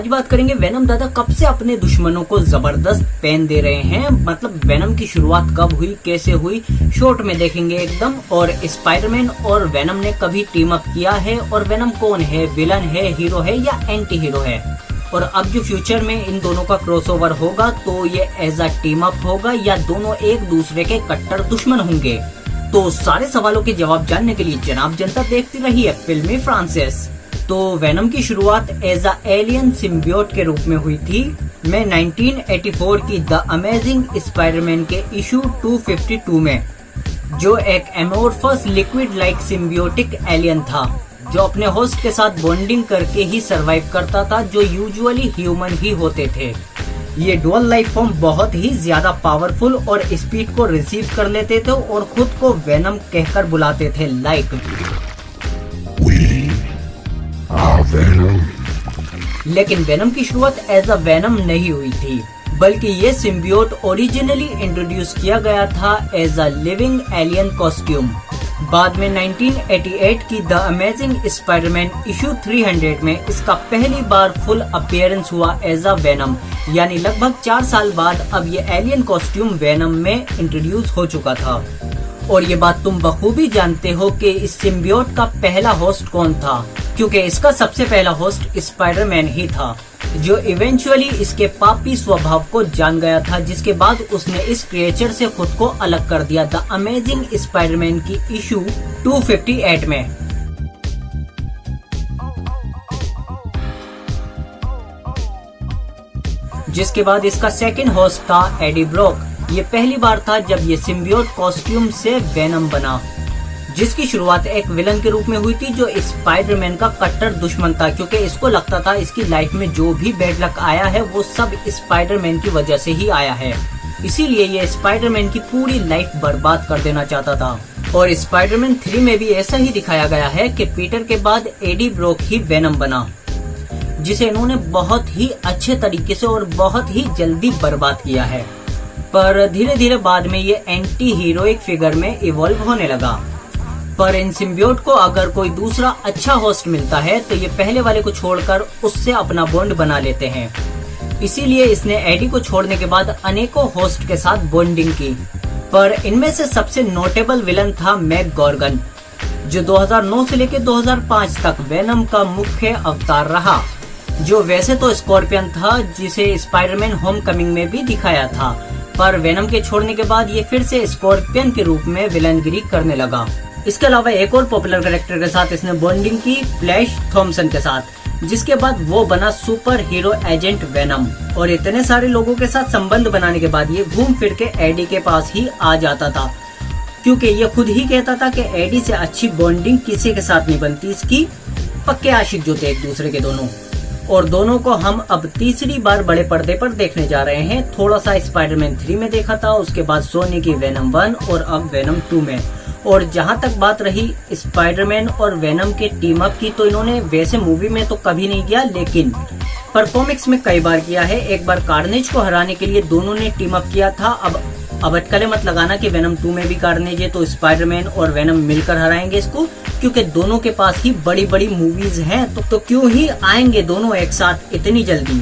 आज बात करेंगे वेनम दादा कब से अपने दुश्मनों को जबरदस्त पेन दे रहे हैं, मतलब वेनम की शुरुआत कब हुई, कैसे हुई, शॉर्ट में देखेंगे एकदम। और स्पाइडरमैन और वेनम ने कभी टीम अप किया है, और वेनम कौन है, विलन है, हीरो है या एंटी हीरो है। और अब जो फ्यूचर में इन दोनों का क्रॉसओवर होगा तो ये एज अ टीम अप होगा या दोनों एक दूसरे के कट्टर दुश्मन होंगे। तो सारे सवालों के जवाब जानने के लिए जनाब जनता देखती रही है फिल्मी फ्रांसिस। तो वेनम की शुरुआत एज अ एलियन सिम्बियोट के रूप में हुई थी। मैं 1984 की द अमेजिंग स्पाइडरमैन के इशू 252 में, जो एक amorphous liquid like symbiotic alien था जो अपने होस्ट के साथ बॉन्डिंग करके ही सरवाइव करता था, जो यूजुअली ह्यूमन ही होते थे। ये डुअल लाइफ फॉर्म बहुत ही ज्यादा पावरफुल और स्पीड को रिसीव कर लेते थे और खुद को वेनम कहकर बुलाते थे, लाइक लेकिन वेनम की शुरुआत एज अ वेनम नहीं हुई थी, बल्कि ये सिम्बियोट ओरिजिनली इंट्रोड्यूस किया गया था as a living alien costume. बाद में 1988 की द अमेजिंग स्पाइडरमैन इशू 300 में इसका पहली बार फुल अपीयरेंस हुआ एज अ वेनम, यानी लगभग 4 साल बाद अब ये एलियन कॉस्ट्यूम वेनम में इंट्रोड्यूस हो चुका था। और ये बात तुम बखूबी जानते हो कि इस सिम्बियोट का पहला होस्ट कौन था, क्योंकि इसका सबसे पहला होस्ट स्पाइडरमैन ही था, जो इवेंचुअली इसके पापी स्वभाव को जान गया था, जिसके बाद उसने इस क्रिएचर से खुद को अलग कर दिया द अमेजिंग स्पाइडरमैन की इशू 258 में। जिसके बाद इसका सेकंड होस्ट था एडी ब्रॉक। ये पहली बार था जब ये सिम्बियोट कॉस्ट्यूम से वेनम बना, जिसकी शुरुआत एक विलन के रूप में हुई थी जो स्पाइडरमैन का कट्टर दुश्मन था, क्योंकि इसको लगता था इसकी लाइफ में जो भी बैड लक आया है वो सब स्पाइडरमैन की वजह से ही आया है। इसीलिए ये स्पाइडरमैन की पूरी लाइफ बर्बाद कर देना चाहता था। और स्पाइडरमैन 3 में भी ऐसा ही दिखाया गया है कि पीटर के बाद एडी ब्रॉक ही वेनम बना, जिसे इन्होंने बहुत ही अच्छे तरीके से और बहुत ही जल्दी बर्बाद किया है। पर धीरे धीरे बाद में ये एंटी हीरोइक फिगर में इवॉल्व होने लगा। पर इन सिम्बियोट को अगर कोई दूसरा अच्छा होस्ट मिलता है तो ये पहले वाले को छोड़कर उससे अपना बॉन्ड बना लेते हैं। इसीलिए इसने एडी को छोड़ने के बाद अनेकों होस्ट के साथ बॉन्डिंग की। पर इनमें से सबसे नोटेबल विलन था मैक गॉर्गन, जो 2009 से लेकर 2005 तक वेनम का मुख्य अवतार रहा, जो वैसे तो स्कॉर्पियन था, जिसे स्पाइडरमैन होमकमिंग में भी दिखाया था, पर वेनम के छोड़ने के बाद ये फिर से स्कॉर्पियन के रूप में विलनगिरी करने लगा। इसके अलावा एक और पॉपुलर कैरेक्टर के साथ इसने बॉन्डिंग की, फ्लैश थॉमसन के साथ, जिसके बाद वो बना सुपर हीरो एजेंट वेनम। और इतने सारे लोगों के साथ संबंध बनाने के बाद ये घूम फिर के एडी के पास ही आ जाता था, क्योंकि ये खुद ही कहता था कि एडी से अच्छी बॉन्डिंग किसी के साथ नहीं बनती। इसकी पक्के आशिक जो थे एक दूसरे के दोनों। और दोनों को हम अब तीसरी बार बड़े पर्दे पर देखने जा रहे हैं। थोड़ा सा स्पाइडरमैन 3 में देखा था, उसके बाद सोनी की वेनम 1 और अब वेनम 2 में। और जहां तक बात रही स्पाइडरमैन और वेनम के टीम अप की, तो इन्होंने वैसे मूवी में तो कभी नहीं किया, लेकिन पर कॉमिक्स में कई बार किया है। एक बार कार्नेज को हराने के लिए दोनों ने टीम अप किया था। अब अटकलें मत लगाना कि वेनम 2 में भी कार्नेज है तो स्पाइडरमैन और वेनम मिलकर हराएंगे इसको, क्योंकि दोनों के पास ही बड़ी बड़ी मूवीज हैं, तो क्यों ही आएंगे दोनों एक साथ इतनी जल्दी।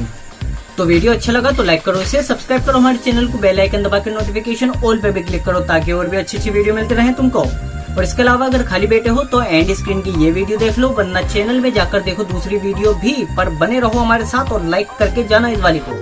तो वीडियो अच्छा लगा तो लाइक करो, इसे सब्सक्राइब करो हमारे चैनल को, बेल आइकन दबाकर नोटिफिकेशन ऑल पे भी क्लिक करो, ताकि और भी अच्छी वीडियो मिलती रहे तुमको। और इसके अलावा अगर खाली बैठे हो तो एंड स्क्रीन की ये वीडियो देख लो, वरना चैनल में जाकर देखो दूसरी वीडियो भी। पर बने रहो हमारे साथ और लाइक करके जाना इस वाली को।